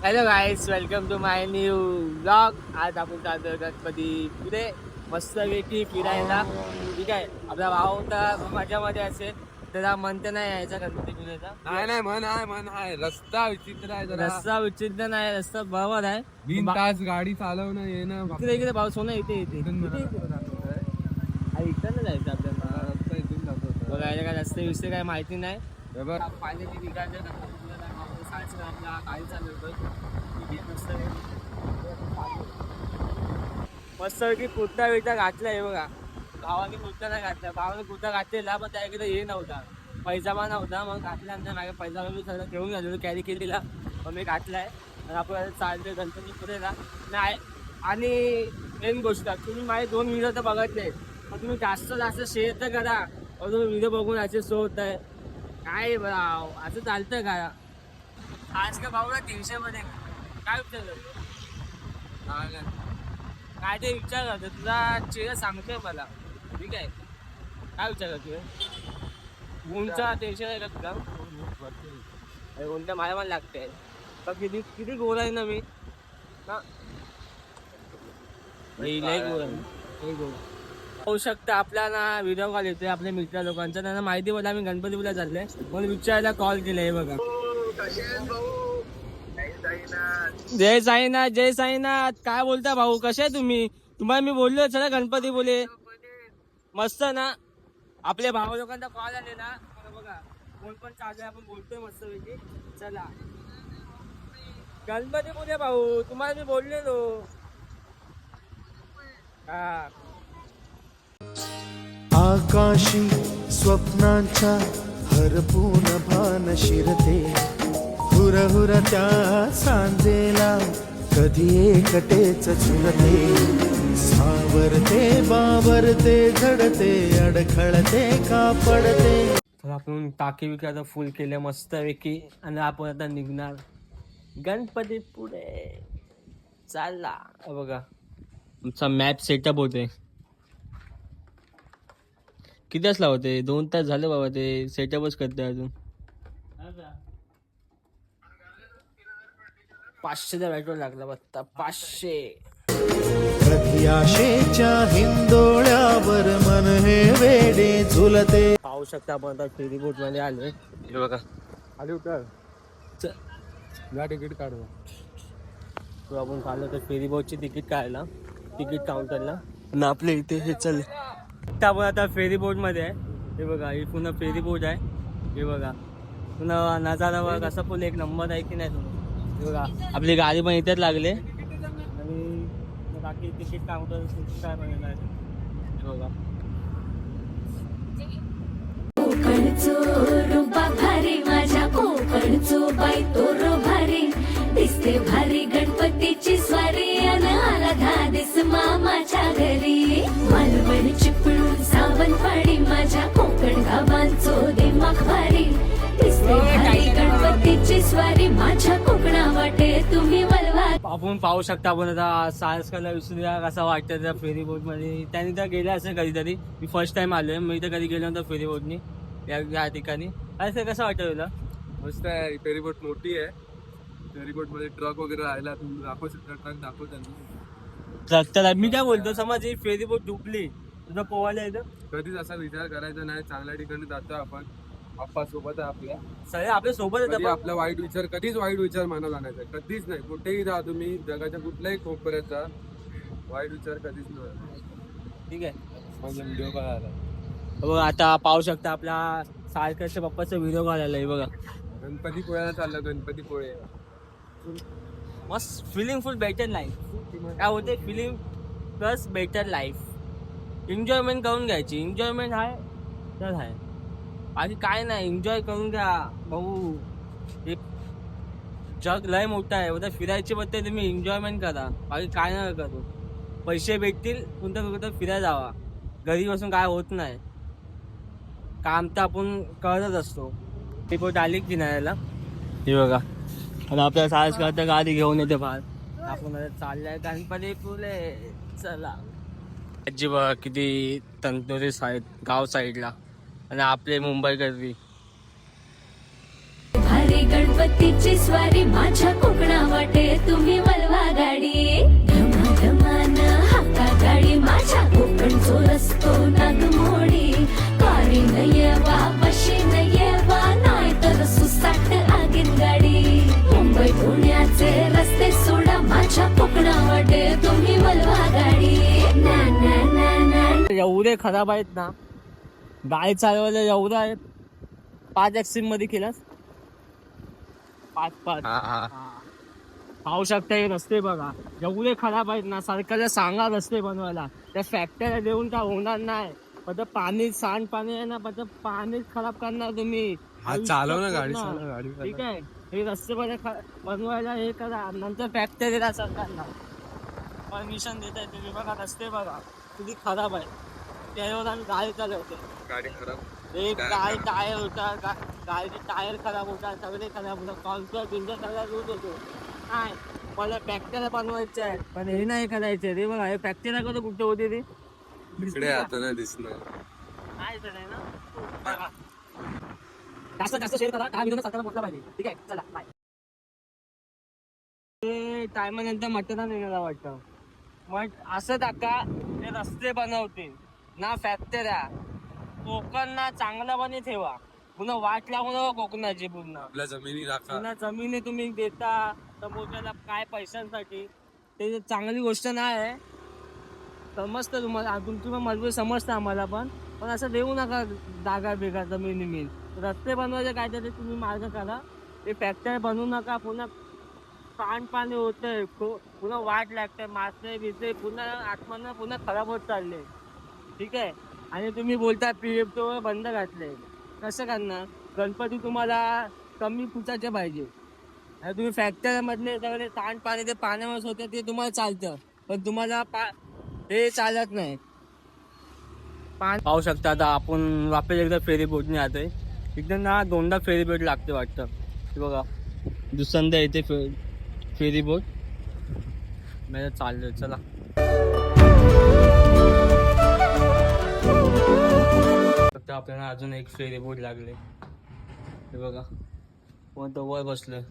Hello guys, welcome to my new blog. आज आपण चालतोय गणपतीपुळे मस्तपैकी फिरायला. ठीक आहे, आपला भाऊ होता माझ्यामध्ये असेल त्याला म्हणते नाही यायचा गणपतीपुळेचा. नाही मन आहे रस्ता विचित्र आहे जरा. रस्ता विचित्र नाही, रस्ता बरोबर आहे. 3 तास गाडी चालवणं येणं इकडे इकडे पाऊस होणं इथे इथे इकडनं जायचं आपल्याला. बघायला काय रस्ते विषय काय माहिती नाही. पाण्याची निघायचं मस्त की कुर्ता बिर्ता घातला आहे बघा. भावाने कुर्ता नाही घातला, भावाने कुर्ता घातलेला पण त्या इकडे हे नव्हता, पैजामा नव्हता. मग घातल्यानंतर माझ्या पैजामा मी सगळं घेऊन गेलो, कॅरी केलेला. मग मी घातलाय आणि आपण चालतोय गणपतीपुळेला नाही. आणि मेन गोष्ट, तुम्ही माझे 2 व्हिडिओ तर बघितले, मग तुम्ही जास्त शेअर तर करा. तुम्ही व्हिडिओ बघून असे शो होत आहे काय बरं असं चालतं का? आज का भाऊला 300 मध्ये काय विचार करतो? काय ते विचार करतो तुझा चेहरा सांगतोय मला. ठीक आहे, काय विचार करतोय? उंचा टेन्शन आहे का तुला? कोणत्या माझ्या मला लागते किती किती गोल आहे ना मी. लई गोल होऊ शकतं. आपल्याला व्हिडिओ कॉल येतोय आपल्या मित्र लोकांचा, त्यांना माहिती पडलं आम्ही गणपतीपुळेला चाललोय म्हणून विचारायला कॉल केलाय. बघा, जय साईनाथ, जय साईनाथ. काय बोलता भाऊ, कसे आहे तुम्ही? तुम्हाला मी बोललो चला गणपती बोले मस्त ना. आपल्या भाऊ लोकांचा कॉल आले ना, बघा फोन पण चालू आहे, आपण बोलतोय मस्त पैकी. चला गणपती बोले भाऊ, तुम्हाला मी बोललेलो. हा, आकाशी स्वप्नांच्या हरपून भान शिरते, हुरहुर त्या सांजेला कधी एकटेच झुलते, सावरते बावरते झडते अडखळते का पडते. तर आपण टाकी विकायचं फुल केलं मस्त पैकी आणि आपण आता निघणार गणपती पुढे. चालला बघा, आमचा मॅप सेटअप होते. किती तास लावते? 2 तास झाले बाबा, ते सेटअपच करते अजून. 500चा पेट्रोल लागला बघता, 500. कधी आशेच्या हिंदोळ्यावर मन हे वेडे झुलते. पाहू शकता आपण आता फेरी बोट मध्ये आलोय. हे बघा, खाली उतर तिकीट काढू. तो आपण चाललो तर फेरी बोटची तिकीट काढला, तिकीट काउंटरला ना आपल्या इथे. हे चल आपण आता फेरी बोट मध्ये आहे. हे बघा, ही पुन्हा फेरी बोट आहे. हे बघा पुन्हा नजारा बघा कसा, फुल एक नंबर आहे की नाही तुम्ही. हे बघा आपली गाडी पण इथेच लागले आणि बाकी तिकीट काउंटर काय बनवलं आहे. हे बघा, कोकणचो रुबा भारी, माझ्या कोकणचो बाई तो भारी दिसते भारी. गणपतीची स्वारी अन आला धादिस मामाच्या घरी, मालवण चिपळूण सावंतवाडी माझ्या कोकण गावांचो दिमाग भारी दिसते भारी. गणपतीची स्वारी माझ्या कोकणा वाटे तुम्ही वळवा. आपण पाहू शकता. आपण आता सायन्सला विसरूया कसा वाटतं त्या फेरी बोट मध्ये. त्यांनी तर गेले असेल कधीतरी, मी फर्स्ट टाइम आलोय. मी तर कधी गेलो नव्हतं फेरी बोटनी या ठिकाणी. अरे कसं वाटतं तुला? मस्त आहे, फेरीबोट मोठी आहे. फेरीबोट मध्ये ट्रक वगैरे राहिला, तुम्ही दाखवू शकता. ट्रक दाखव त्यांना. तर मी काय बोलतो, समज ही फेरी बोट डुबली तुझं पोवायला येतं. कधीच असा विचार करायचा नाही. चांगल्या ठिकाणी जातो आपण, आप्पा सोबत आहे आपल्या, सगळे आपल्या सोबत कधी येतं. आपला वाईट विचार, कधीच वाईट विचार मनाला आणायचा कधीच नाही. कुठेही जा तुम्ही, जगाच्या कुठल्याही कोपऱ्यात जा, वाईट विचार कधीच नाही. ठीक आहे, माझा व्हिडिओ बघायला बघा आता पाहू शकता आपल्या सारख्याच्या पप्पाचा व्हिडिओ काढायला आहे. बघा गणपतीपुळ्याला चाललं. गणपतीपुळे मस्त फिलिंग फुल बेटर लाईफ. काय होते, feeling plus better life. Enjoyment करून घ्यायची. एन्जॉयमेंट आहे तर आहे, बाकी काय नाही. एन्जॉय करून घ्या भाऊ. एक जग लय मोठं आहे, उद्या फिरायची बद्दल तुम्ही एन्जॉयमेंट करा, बाकी काय नाही करू. पैसे भेटतील कोणतं कुठं फिरायला जावा. घरी बसून काय होत नाही, काम तर आपण करत असतो. ती बोट आली किनाऱ्याला. हे बघा, आणि आपल्याला साहस करता गाडी घेऊन येते बाहेर. आपण चाललंय गणपतीपुळे. चला आजी बघा किती तंतुरीस आहेत गाव साईडला, आणि आपले मुंबईकरवी. भारी गणपतीची स्वारी माझ्या कोकणा वाटे एवढे खराब आहेत ना, गाडी चालवायला एवढं आहेत. 5 ऍक्सिडेंट मध्ये केलास 5. पाहू शकता हे रस्ते बघा एवढे खराब आहेत ना. सरकारला सांगा रस्ते बनवायला, त्या फॅक्टऱ्या देऊन का होणार नाही. फक्त पाणी सांडपाणी आहे ना, फक्त पाणीच खराब करणार तुम्ही. चालव ना गाडी, ठीक आहे, हे रस्ते बनवायला हे करा, नंतर फॅक्टरी द्या सरकारला. परमिशन देत आहे तुम्ही. बघा रस्ते बघा किती खराब आहे. त्यावर आम्ही गाडी चालवतो. गाडी खराब, एक गाडी टायर होता, गाडीचे टायर खराब होता, सगळे खराब होता, कॉन्सर बिंजर सगळा लूज होतो. नाही मला फॅक्टऱ्या बनवायच्या आहेत, पण हे नाही करायचं रे. बघा हे फॅक्टऱ्या कधी कुठे होते रे, इकडे आता नाही दिसणार. नाही तर नाही ना. बघा. जास्तीत जास्त शेअर करा, हा व्हिडिओ सरकारला पोहोचला पाहिजे. ठीक आहे, चला बाय. ते टायमानंतर मतदान येण्याला वाटतं. मग असं टाका ते रस्ते बनवतील ना, फॅक्टऱ्या. कोकणला चांगला पाणी ठेवा, पुन्हा वाट लागू नका कोकणाची. आपल्या जमिनी राखा. पुन्हा जमिनी तुम्ही देता समोरच्याला काय पैशांसाठी, ते चांगली गोष्ट नाही आहे. समजतं तुम्हाला, तुमची पण मजबूरी समजतं आम्हाला पण असं देऊ नका जागा बेगा जमिनी मिळेल. रस्ते बनवायचे काहीतरी तुम्ही मार्ग करा. ते फॅक्टरी बनवू नका. पुन्हा सांडपाणी होतंय, पुन्हा वाट लागते, मासे बिसे पुन्हा आत्मानं पुन्हा खराब होत चालले. ठीक आहे, आणि तुम्ही बोलता PF तो बंद घातले. कसं करणार? गणपती तुम्हाला कमी फुटाचे पाहिजे, आणि तुम्ही फॅक्टरीमधले सगळे सांडपाणी ते पाण्यावर होते ते तुम्हाला चालतं, पण तुम्हाला हे चालत नाही. पाहू शकता आता आपण वापस एकदा फेरी बोटने आलोय. एकदम ना 2दा फेरी बोट लागते वाटतं. हे बघा दुसऱ्यांदा येते फेरी बोट. मी चाललोय, चला. फक्त आपल्याला अजून एक फेरी बोट लागले. हे बघा कोण तो वर बसलोय.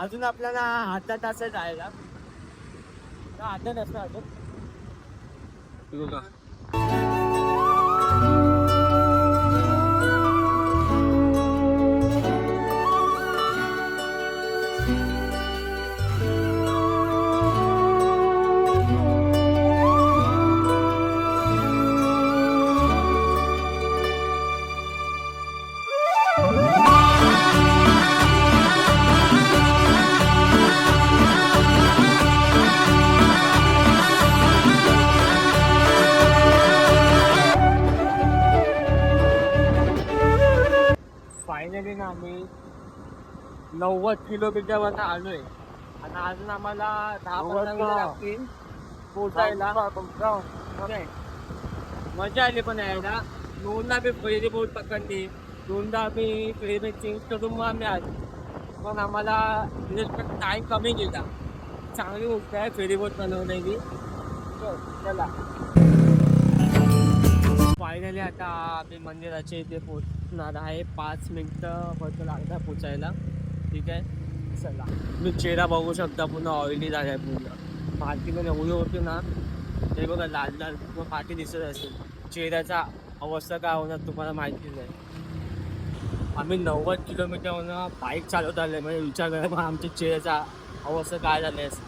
अजून आपल्याला अर्धा तास जायला, अर्धा तास अजून. बघा फायनली ना आम्ही 90 किलोमीटरवरनं आलोय, आणि अजून आम्हाला 10-15 मिनिटं लागतील पोचायला. मजा आली पण यायला. 2दा मी फेरी बोट पकडली, 2दा मी फेरी चेंज करून मग आम्ही आलो. पण आम्हाला टाईम कमी गेला. चांगली गोष्ट आहे फेरी बोट बनवण्याची. चला फायनली आता आम्ही मंदिराच्या इथे पोचणार आहे. 5 मिनिटं फक्त लागतात पोचायला. ठीक आहे, चला. तुम्ही चेहरा बघू शकता, पुन्हा ऑइली झाला आहे पूर्ण. पाठी पण एवढी होती ना, ते बघा लाल लाल पाठी दिसत असेल. चेहऱ्याचा अवस्था काय होणार तुम्हाला माहितीच आहे. आम्ही 90 किलोमीटरवरून बाईक चालवत आले, म्हणजे विचार करा मग आमच्या चेहऱ्याचा अवस्था काय झाली असेल.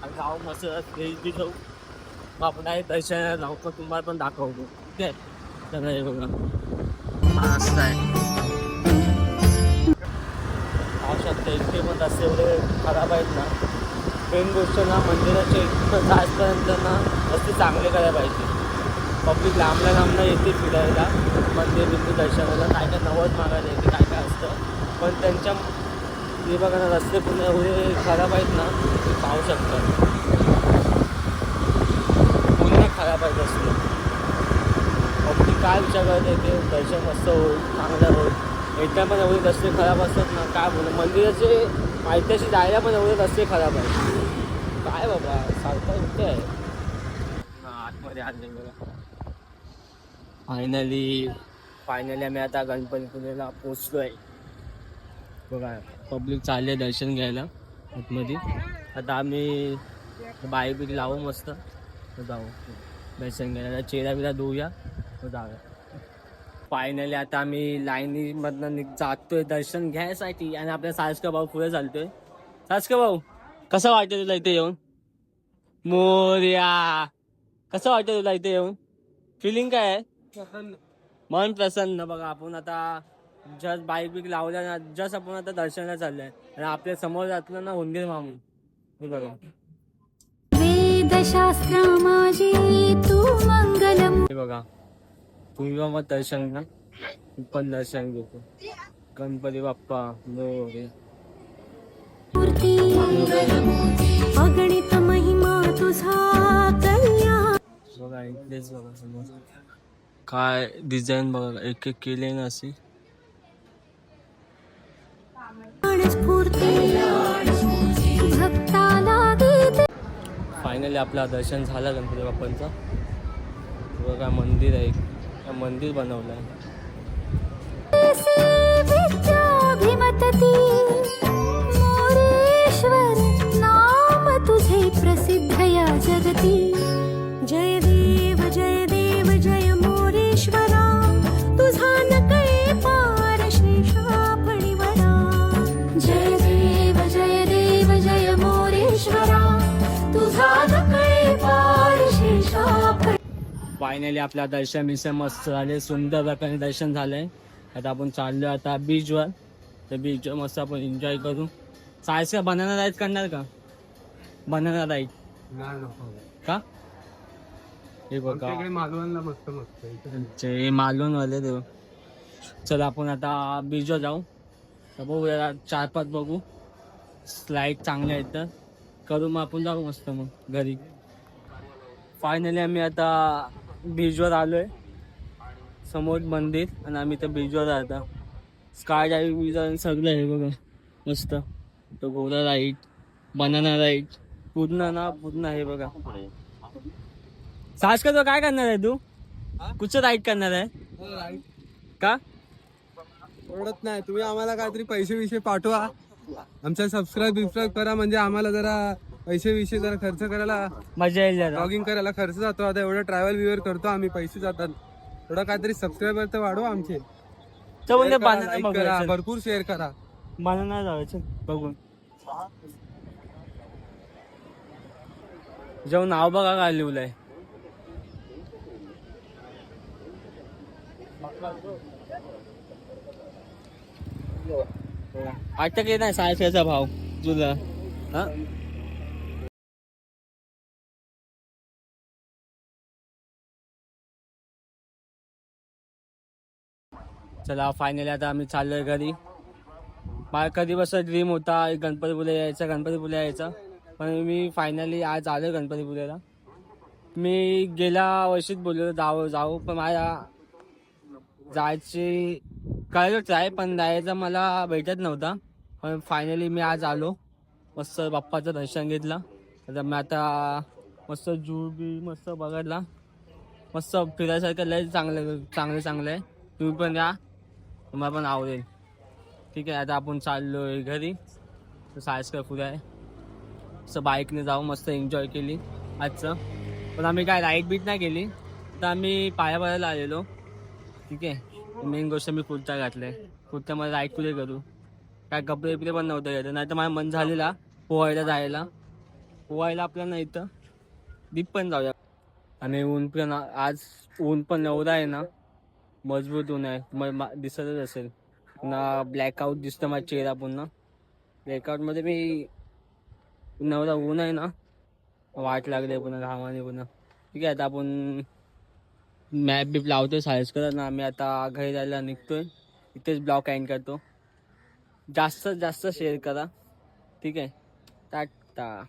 आणि जाऊ मस्त फ्रेश जाऊ, आपण आहे दर्शनाला जाऊ, पण तुम्हाला पण दाखवतो. ठीक आहे, चला. हे बघा मस्त आहे. पाहू शकता इतके पण रस्ते एवढे खराब आहेत ना. मेन गोष्ट ना, मंदिराच्या इथं जायपर्यंत ना रस्ते चांगले करायला पाहिजे. पब्लिक लांबला येते फिरायला, मंदिर बिंदू दर्शनाला, काय काय नवस मागायला येते, काय काय असतं. पण त्यांच्या हे बघा ना, रस्ते पुन्हा एवढे खराब आहेत ना, तुम्ही पाहू शकता. पुन्हा खराब आहेत रस्ते. पब्लिक काय विचार करत येते, दर्शन मस्त होईल, चांगलं होईल. एकदा पण एवढे रस्ते खराब असतात ना, काय बोलू. मंदिराचे माहितीशी जायला पण एवढे रस्ते खराब आहेत. काय बाबा सारखं कुठे आहे. आतमध्ये आणले बघा. फायनली आम्ही आता गणपतीपुळेला पोचलोय. बघा पब्लिक चालले दर्शन घ्यायला. आतमध्ये. आता आम्ही बाईक बिक लावू मस्त जाऊ दर्शन घ्यायला, चेहरा बिरा धुऊया जाऊया. फायनली आता आम्ही लाईनीमधनं जातोय दर्शन घ्यायसाठी आणि आपल्या सासका भाऊ पुढे चालतोय. सासका भाऊ कसं वाटतं तुला इथे येऊन? मोर्या कसं वाटतं तुला इथे येऊन? फिलिंग काय आहे? मन प्रसन्न. बघा आपण आता जस्ट बाईक बिक लावल्या ना, जस्ट आपण आता दर्शनाला चाललोय आणि आपल्या समोर जातलं ना उंदीर मामून. हे बघा वेदशास्त्र माझी तू मंगलम. हे बघा तुम्ही मग दर्शन ना, पण दर्शन घेतो. गणपती बाप्पा मोरया. मूर्ती अगणित महिमा तुझा कल्याण. बघा इथलेच बघा समोर काय डिझाईन बघा, एक एक केले ना अशी. फायनली आपलं दर्शन झालं गणपती बाप्पांचं. बघा मंदिर आहे, मंदिर बनवलं आहे. मोरेश्वर नाम तुझे प्रसिद्ध या जगती. जय देव जय देव जय मोरेश्वरा, तुझा नकळे पार शेषा फणीवरा. जय देव जय मोरेश्वरा, तुझा नकळे पार शेषा फणी. फायनली आपलं दर्शन बिर्शन मस्त झाले, सुंदर प्रकारे दर्शन झालंय. आता आपण चाललो आता बीचवर. तर बीचवर मस्त आपण एन्जॉय करू. सायस बनाना राईड करणार का? बनाना राईड का? हे बघा मालवणला मस्त मस्त हे मालवण वाले देव. चला आपण आता बीचवर जाऊ. तर बघू 4-5 बघू स्लाईड चांगल्या आहेत तर करू, मग आपण जाऊ मस्त मग घरी. फायनली आम्ही आता बीचवर आलोय. समोर मंदिर आणि आम्ही तर बीचवर आता स्काय डायव्हिंग सगळं आहे बघा मस्त. तो घोडा राईड, बनाना राईड पूर्ण आहे बघा. सास का तो काय करणार आहे तू? कुठचं राईड करणार आहे का? ओळखत नाही तुम्ही आम्हाला काहीतरी पैसे पाठवा. आमच्या सबस्क्राईब करा, म्हणजे आम्हाला जरा पैसे जरा खर्च करायला, मजा येईल जरा. ब्लॉगिंग करायला खर्च जातो. आता एवढं ट्रॅव्हल व्ह्यूअर करतो आम्ही, पैसे जातात. थोडं काहीतरी सबस्क्रायबर तर वाढवा आमचे. तर म्हणजे Share करा, बनाना like करा, बघायचं, भरपूर शेअर करा. बनाना जायचं बघून. जेव्हा नाव बघा काय लिहिलंय. वाटतं की नाही सायसचा भाव तुला? हा चला फायनली आता आम्ही चाललोय घरी. मला कधी बस ड्रीम होता गणपतीपुळे यायचा, पण मी फायनली आज आलोय गणपतीपुळेला. मी गेल्या वर्षीच बोललो जाऊ पण माझ्या जायची करायचंच आहे, पण जायचं मला भेटत नव्हता. पण फायनली मी आज आलो, मस्त बाप्पाचं दर्शन घेतलं. आता मी आता मस्त जू बी मस्त बघितला, मस्त फिरायसारखं लय चांगलं आहे. तुम्ही पण या, तुम्हाला पण आवडेल. ठीक आहे आता आपण चाललोय घरी. सायस्कर फुल आहे, असं बाईकने जाऊ मस्त एन्जॉय केली आजचं. पण आम्ही काय राईड बीट नाही केली, तर आम्ही पायाला आलेलो. ठीक आहे मेन गोष्ट मी कुर्ता घातलाय, कुर्त्यामध्ये राईड कुठे करू, काय कपडे बिपडे पण नव्हतं घेतलं. नाही तर माझं मन झालेला पोहायला आपल्याला इथं दीप पण जाऊया. आणि ऊन पण आज ऊन पण एवढा आहे ना, मजबूत ऊन आहे, दिसतच असेल ना. ब्लॅकआउट दिसतं माझा चेहरा पुन्हा. ब्लॅकआउटमध्ये मी एवढा ऊन आहे ना, वाट लागले पुन्हा घामाने पुन्हा. ठीक आहे आता आपण मॅप बीप लावतोय सायन्स ना. आम्ही आता घरी जायला निघतोय. इथेच ब्लॉग एंड करतो. जास्तीत जास्त शेअर करा. ठीक आहे टाटा.